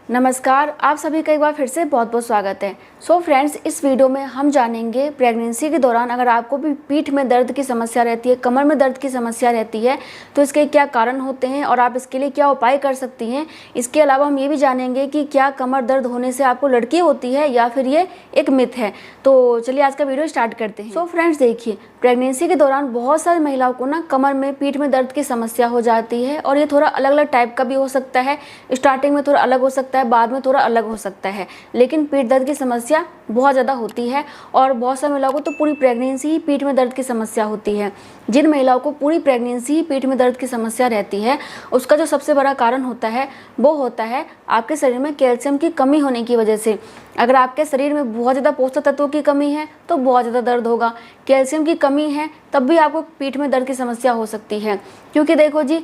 नमस्कार, आप सभी का एक बार फिर से बहुत बहुत स्वागत है। सो फ्रेंड्स, इस वीडियो में हम जानेंगे प्रेगनेंसी के दौरान अगर आपको भी पीठ में दर्द की समस्या रहती है, कमर में दर्द की समस्या रहती है, तो इसके क्या कारण होते हैं और आप इसके लिए क्या उपाय कर सकती हैं। इसके अलावा हम ये भी जानेंगे कि क्या कमर दर्द होने से आपको लड़की होती है या फिर ये एक मिथ है। तो चलिए आज का वीडियो स्टार्ट करते हैं। सो फ्रेंड्स देखिए, प्रेगनेंसी के दौरान बहुत सारी महिलाओं को ना कमर में, पीठ में दर्द की समस्या हो जाती है और ये थोड़ा अलग अलग टाइप का भी हो सकता है। स्टार्टिंग में थोड़ा अलग हो सकता है, बाद में थोड़ा अलग हो सकता है, लेकिन पीठ दर्द की समस्या बहुत ज़्यादा होती है और बहुत सारी महिलाओं को तो पूरी प्रेगनेंसी ही पीठ में दर्द की समस्या होती है। जिन महिलाओं को पूरी प्रेगनेंसी ही पीठ में दर्द की समस्या रहती है, उसका जो सबसे बड़ा कारण होता है वो होता है आपके शरीर में कैल्शियम की कमी होने की वजह से। अगर आपके शरीर में बहुत ज़्यादा पोषक तत्वों की कमी है तो बहुत ज़्यादा दर्द होगा। कैल्शियम की कमी है तब भी आपको पीठ में दर्द की समस्या हो सकती है, क्योंकि देखो जी,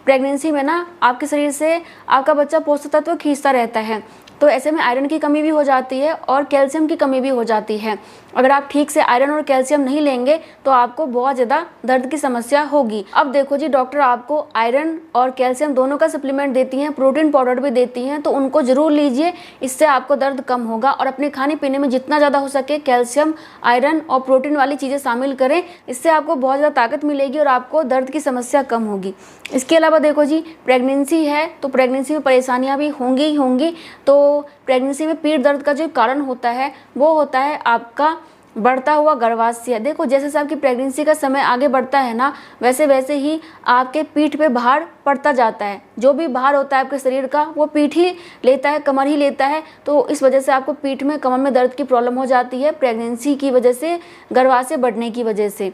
प्रेगनेंसी में ना आपके शरीर से आपका बच्चा पोषक तत्व खींचता रहता है, तो ऐसे में आयरन की कमी भी हो जाती है और कैल्शियम की कमी भी हो जाती है। अगर आप ठीक से आयरन और कैल्शियम नहीं लेंगे तो आपको बहुत ज़्यादा दर्द की समस्या होगी। अब देखो जी, डॉक्टर आपको आयरन और कैल्शियम दोनों का सप्लीमेंट देती हैं, प्रोटीन पाउडर भी देती हैं, तो उनको ज़रूर लीजिए, इससे आपको दर्द कम होगा। और अपने खाने पीने में जितना ज़्यादा हो सके कैल्शियम, आयरन और प्रोटीन वाली चीज़ें शामिल करें, इससे आपको बहुत ज़्यादा ताकत मिलेगी और आपको दर्द की समस्या कम होगी। इसके अलावा देखो जी, प्रेगनेंसी है तो प्रेगनेंसी में परेशानियाँ भी होंगी ही होंगी। तो प्रेगनेंसी में पीठ दर्द का जो कारण होता है वो होता है आपका बढ़ता हुआ गर्भाशय। देखो, जैसे जैसे आपकी प्रेगनेंसी का समय आगे बढ़ता है ना, वैसे वैसे ही आपके पीठ पे भार पड़ता जाता है। जो भी भार होता है आपके शरीर का वो पीठ ही लेता है, कमर ही लेता है। तो इस वजह से आपको पीठ में, कमर में दर्द की प्रॉब्लम हो जाती है प्रेगनेंसी की वजह से, गर्भाशय बढ़ने की वजह से।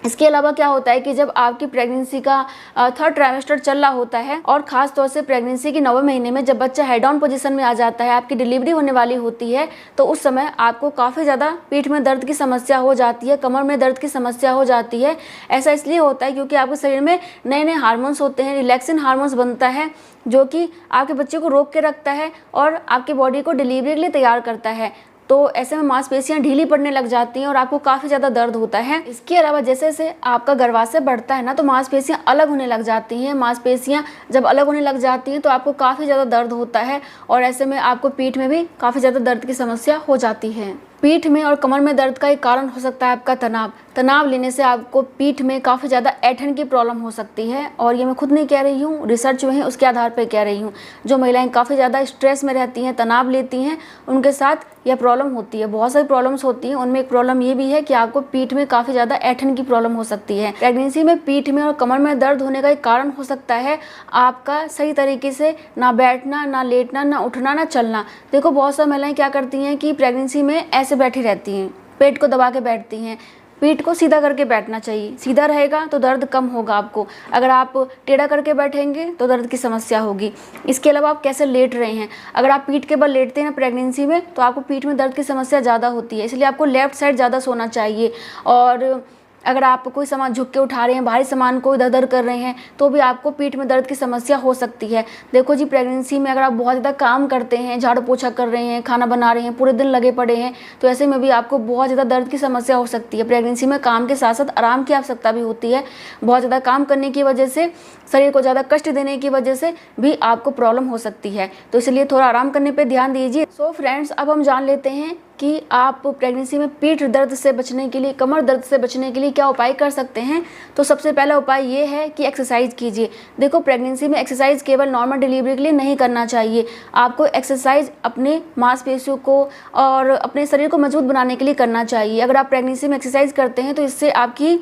इसके अलावा क्या होता है कि जब आपकी प्रेगनेंसी का थर्ड ट्राइमेस्टर चल रहा होता है और ख़ास तौर से प्रेगनेंसी के 9वें महीने में जब बच्चा हेड डाउन पोजीशन में आ जाता है, आपकी डिलीवरी होने वाली होती है, तो उस समय आपको काफ़ी ज़्यादा पीठ में दर्द की समस्या हो जाती है, कमर में दर्द की समस्या हो जाती है। ऐसा इसलिए होता है क्योंकि आपके शरीर में नए नए हार्मोन्स होते हैं, रिलैक्सिन हार्मोन्स बनता है जो कि आपके बच्चे को रोक के रखता है और आपकी बॉडी को डिलीवरी के लिए तैयार करता है। तो ऐसे में मांसपेशियां ढीली पड़ने लग जाती हैं और आपको काफ़ी ज़्यादा दर्द होता है। इसके अलावा जैसे जैसे आपका गर्भाशय बढ़ता है ना, तो मांसपेशियां अलग होने लग जाती हैं। मांसपेशियां जब अलग होने लग जाती हैं तो आपको काफ़ी ज़्यादा दर्द होता है और ऐसे में आपको पीठ में भी काफ़ी ज़्यादा दर्द की समस्या हो जाती है। पीठ में और कमर में दर्द का एक कारण हो सकता है आपका तनाव। तनाव लेने से आपको पीठ में काफ़ी ज़्यादा ऐंठन की प्रॉब्लम हो सकती है और ये मैं खुद नहीं कह रही हूँ, रिसर्च जो है उसके आधार पर कह रही हूँ। जो महिलाएं काफ़ी ज़्यादा स्ट्रेस में रहती हैं, तनाव लेती हैं, उनके साथ यह प्रॉब्लम होती है। बहुत सारी प्रॉब्लम्स होती हैं, उनमें एक प्रॉब्लम ये भी है कि आपको पीठ में काफ़ी ज़्यादा ऐंठन की प्रॉब्लम हो सकती है। प्रेगनेंसी में पीठ में और कमर में दर्द होने का एक कारण हो सकता है आपका सही तरीके से ना बैठना, ना लेटना, ना उठना, ना चलना। देखो, बहुत सारी महिलाएं क्या करती हैं कि प्रेगनेंसी में ऐसे बैठी रहती हैं, पेट को दबा के बैठती हैं। पीठ को सीधा करके बैठना चाहिए, सीधा रहेगा तो दर्द कम होगा आपको। अगर आप टेढ़ा करके बैठेंगे तो दर्द की समस्या होगी। इसके अलावा आप कैसे लेट रहे हैं, अगर आप पीठ के बल लेटते हैं ना प्रेगनेंसी में, तो आपको पीठ में दर्द की समस्या ज़्यादा होती है, इसलिए आपको लेफ्ट साइड ज़्यादा सोना चाहिए। और अगर आप कोई सामान झुक के उठा रहे हैं, भारी सामान को इधर उधर कर रहे हैं, तो भी आपको पीठ में दर्द की समस्या हो सकती है। देखो जी, प्रेगनेंसी में अगर आप बहुत ज़्यादा काम करते हैं, झाड़ू पोछा कर रहे हैं, खाना बना रहे हैं, पूरे दिन लगे पड़े हैं, तो ऐसे में भी आपको बहुत ज़्यादा दर्द की समस्या हो सकती है। प्रेगनेंसी में काम के साथ साथ आराम की आवश्यकता भी होती है। बहुत ज़्यादा काम करने की वजह से, शरीर को ज़्यादा कष्ट देने की वजह से भी आपको प्रॉब्लम हो सकती है, तो इसलिए थोड़ा आराम करने पर ध्यान दीजिए। सो फ्रेंड्स, अब हम जान लेते हैं कि आप प्रेगनेंसी में पीठ दर्द से बचने के लिए, कमर दर्द से बचने के लिए क्या उपाय कर सकते हैं। तो सबसे पहला उपाय ये है कि एक्सरसाइज कीजिए। देखो, प्रेगनेंसी में एक्सरसाइज केवल नॉर्मल डिलीवरी के लिए नहीं करना चाहिए। आपको एक्सरसाइज अपने मांसपेशियों को और अपने शरीर को मजबूत बनाने के लिए करना चाहिए। अगर आप प्रेगनेंसी में एक्सरसाइज करते हैं तो इससे आपकी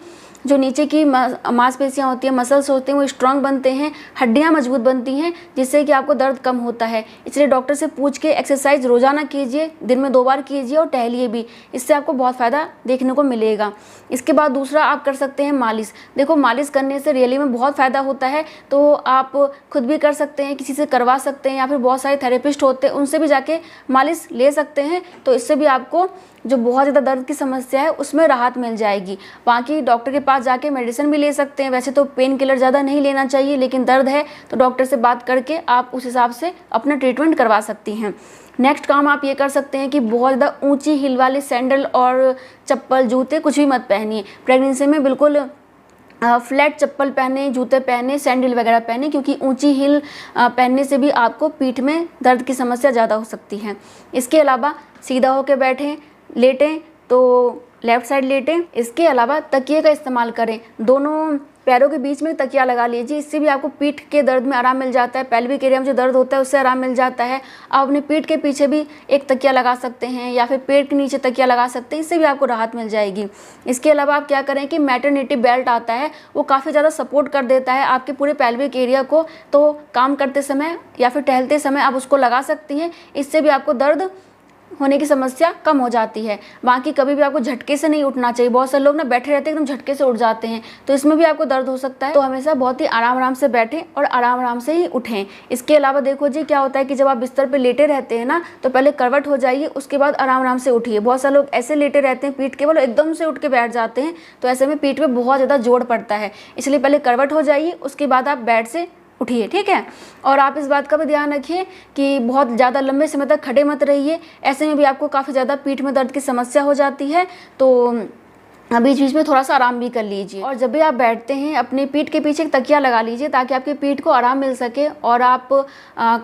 जो नीचे की मांसपेशियां होती हैं, मसल्स होते हैं, वो स्ट्रांग बनते हैं, हड्डियां मजबूत बनती हैं, जिससे कि आपको दर्द कम होता है। इसलिए डॉक्टर से पूछ के एक्सरसाइज रोजाना कीजिए, दिन में 2 बार कीजिए और टहलिए भी, इससे आपको बहुत फ़ायदा देखने को मिलेगा। इसके बाद दूसरा आप कर सकते हैं मालिश। देखो, मालिश करने से रियली में बहुत फ़ायदा होता है, तो आप खुद भी कर सकते हैं, किसी से करवा सकते हैं, या फिर बहुत सारे थेरेपिस्ट होते हैं उनसे भी जाके मालिश ले सकते हैं। तो इससे भी आपको जो बहुत ज़्यादा दर्द की समस्या है उसमें राहत मिल जाएगी। बाकी डॉक्टर के पास जाके मेडिसिन भी ले सकते हैं। वैसे तो पेन किलर ज़्यादा नहीं लेना चाहिए, लेकिन दर्द है तो डॉक्टर से बात करके आप उस हिसाब से अपना ट्रीटमेंट करवा सकती हैं। नेक्स्ट काम आप ये कर सकते हैं कि बहुत ज़्यादा ऊंची हील वाले सैंडल और चप्पल, जूते कुछ भी मत पहनिए। प्रेगनेंसी में बिल्कुल फ्लैट चप्पल पहने, जूते पहने, सैंडल वगैरह पहने, क्योंकि ऊंची हील पहनने से भी आपको पीठ में दर्द की समस्या ज़्यादा हो सकती है। इसके अलावा सीधा होकर बैठें, लेटें तो लेफ़्ट साइड लेटें। इसके अलावा तकिए का इस्तेमाल करें, दोनों पैरों के बीच में तकिया लगा लीजिए, इससे भी आपको पीठ के दर्द में आराम मिल जाता है। पेल्विक एरिया में जो दर्द होता है उससे आराम मिल जाता है। आप अपनी पीठ के पीछे भी एक तकिया लगा सकते हैं या फिर पेट के नीचे तकिया लगा सकते हैं, इससे भी आपको राहत मिल जाएगी। इसके अलावा आप क्या करें कि मैटरनिटी बेल्ट आता है, वो काफ़ी ज़्यादा सपोर्ट कर देता है आपके पूरे पेल्विक एरिया को, तो काम करते समय या फिर टहलते समय आप उसको लगा सकती हैं, इससे भी आपको दर्द होने की समस्या कम हो जाती है। बाकी कभी भी आपको झटके से नहीं उठना चाहिए। बहुत सारे लोग ना बैठे रहते हैं एकदम झटके से उठ जाते हैं, तो इसमें भी आपको दर्द हो सकता है। तो हमेशा बहुत ही आराम से बैठें और आराम से ही उठें। इसके अलावा देखो जी क्या होता है कि जब आप बिस्तर पे लेटे रहते हैं ना, तो पहले करवट हो जाइए, उसके बाद आराम से उठिए। बहुत सारे लोग ऐसे लेटे रहते हैं पीठ केवल, एकदम से उठ के बैठ जाते हैं, तो ऐसे में पीठ में बहुत ज़्यादा जोड़ पड़ता है। इसलिए पहले करवट हो जाइए, उसके बाद आप बेड से उठिए, ठीक है। और आप इस बात का भी ध्यान रखिए कि बहुत ज़्यादा लंबे समय तक खड़े मत रहिए, ऐसे में भी आपको काफ़ी ज़्यादा पीठ में दर्द की समस्या हो जाती है। तो बीच बीच में थोड़ा सा आराम भी कर लीजिए। और जब भी आप बैठते हैं अपनी पीठ के पीछे एक तकिया लगा लीजिए, ताकि आपकी पीठ को आराम मिल सके और आप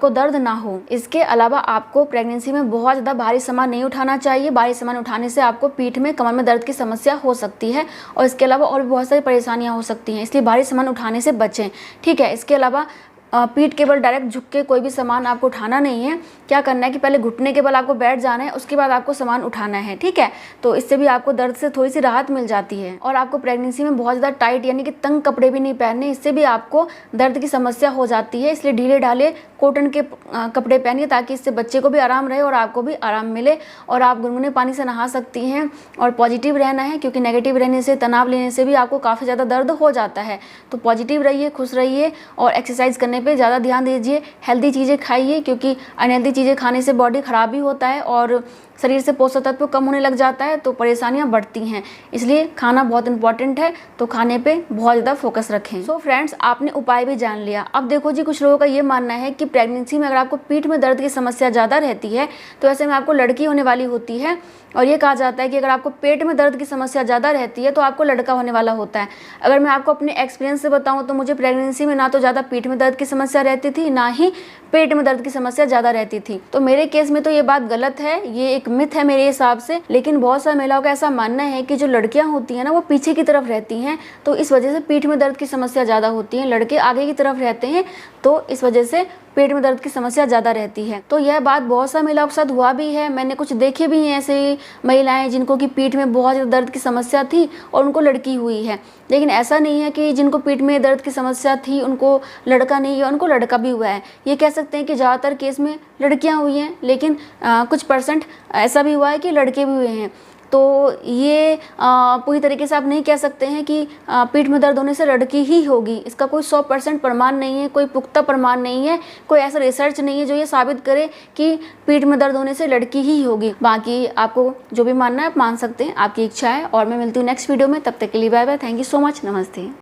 को दर्द ना हो। इसके अलावा आपको प्रेगनेंसी में बहुत ज़्यादा भारी सामान नहीं उठाना चाहिए। भारी सामान उठाने से आपको पीठ में, कमर में दर्द की समस्या हो सकती है और इसके अलावा और भी बहुत सारी परेशानियाँ हो सकती हैं, इसलिए भारी सामान उठाने से बचें, ठीक है। इसके अलावा पीठ के बल डायरेक्ट झुक के कोई भी सामान आपको उठाना नहीं है। क्या करना है कि पहले घुटने के बल आपको बैठ जाना है, उसके बाद आपको सामान उठाना है, ठीक है। तो इससे भी आपको दर्द से थोड़ी सी राहत मिल जाती है। और आपको प्रेगनेंसी में बहुत ज़्यादा टाइट यानी कि तंग कपड़े भी नहीं पहनने, इससे भी आपको दर्द की समस्या हो जाती है। इसलिए ढीले ढाले कॉटन के कपड़े पहनिए, ताकि इससे बच्चे को भी आराम रहे और आपको भी आराम मिले। और आप गुनगुने पानी से नहा सकती हैं और पॉजिटिव रहना है, क्योंकि नेगेटिव रहने से, तनाव लेने से भी आपको काफ़ी ज़्यादा दर्द हो जाता है। तो पॉजिटिव रहिए, खुश रहिए और एक्सरसाइज करने पे ज़्यादा ध्यान दीजिए। हेल्दी चीज़ें खाइए, क्योंकि अनहेल्दी चीज़ें खाने से बॉडी ख़राब भी होता है और शरीर से पोषक तत्व कम होने लग जाता है, तो परेशानियां बढ़ती हैं। इसलिए खाना बहुत इंपॉर्टेंट है, तो खाने पे बहुत ज़्यादा फोकस रखें। सो फ्रेंड्स, आपने उपाय भी जान लिया। अब देखो जी, कुछ लोगों का ये मानना है कि प्रेगनेंसी में अगर आपको पीठ में दर्द की समस्या ज़्यादा रहती है, तो ऐसे में आपको लड़की होने वाली होती है। और ये कहा जाता है कि अगर आपको पेट में दर्द की समस्या ज़्यादा रहती है, तो आपको लड़का होने वाला होता है। अगर मैं आपको अपने एक्सपीरियंस से बताऊँ तो मुझे प्रेगनेंसी में ना तो ज़्यादा पीठ में दर्द की समस्या रहती थी, ना ही पेट में दर्द की समस्या ज़्यादा रहती थी। तो मेरे केस में तो ये बात गलत है, ये एक मिथ है मेरे हिसाब से। लेकिन बहुत सारी महिलाओं का ऐसा मानना है कि जो लड़कियां होती हैं ना, वो पीछे की तरफ रहती हैं, तो इस वजह से पीठ में दर्द की समस्या ज़्यादा होती है। लड़के आगे की तरफ रहते हैं, तो इस वजह से पेट में दर्द की समस्या ज़्यादा रहती है। तो यह बात बहुत सारी महिलाओं के साथ हुआ भी है। मैंने कुछ देखे भी हैं ऐसे महिलाएं जिनको कि पीठ में बहुत ज़्यादा दर्द की समस्या थी और उनको लड़की हुई है। लेकिन ऐसा नहीं है कि जिनको पीठ में दर्द की समस्या थी उनको लड़का नहीं हुआ, उनको लड़का भी हुआ है। ये कह सकते हैं कि ज़्यादातर केस में लड़कियां हुई हैं, लेकिन कुछ परसेंट ऐसा भी हुआ है कि लड़के भी हुए हैं। तो ये पूरी तरीके से आप नहीं कह सकते हैं कि पीठ में दर्द होने से लड़की ही होगी। इसका कोई 100% प्रमाण नहीं है, कोई पुख्ता प्रमाण नहीं है, कोई ऐसा रिसर्च नहीं है जो ये साबित करे कि पीठ में दर्द होने से लड़की ही होगी। बाकी आपको जो भी मानना है आप मान सकते हैं, आपकी इच्छा है। और मैं मिलती हूँ नेक्स्ट वीडियो में, तब तक के लिए bye bye. Thank you so much, नमस्ते।